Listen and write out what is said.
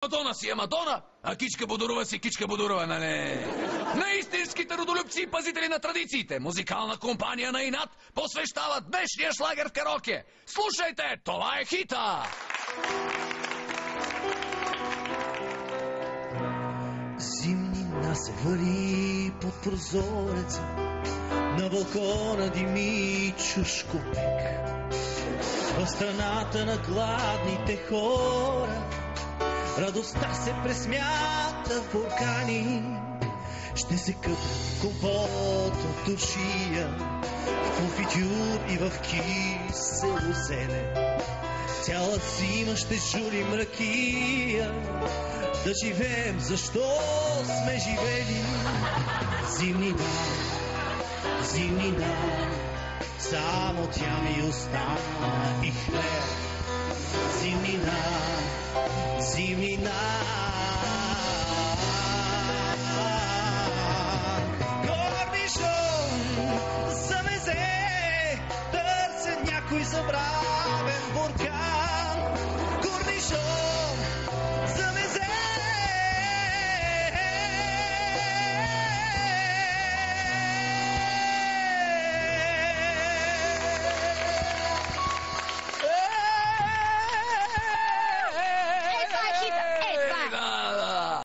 Мадона си е Мадона, а Кичка Бодорова си Кичка Бодорова, нали? На истинските родолюбци и пазители на традициите, музикална компания на Инат посвещава днешния шлагер в караоке. Слушайте, това е хита! Зимнина се вали под прозореца, на балкона дими чушкопек. В страната на гладните хора радостта се пресмята в буркани. Ще се къпят компот от туршия, в конфитюр и в кисело зеле. Цяла зима ще жулим ракия, да живеем, защо сме живели. Зимнина, зимнина, само тя ми остана и хлеб. Зимнина, зимнина,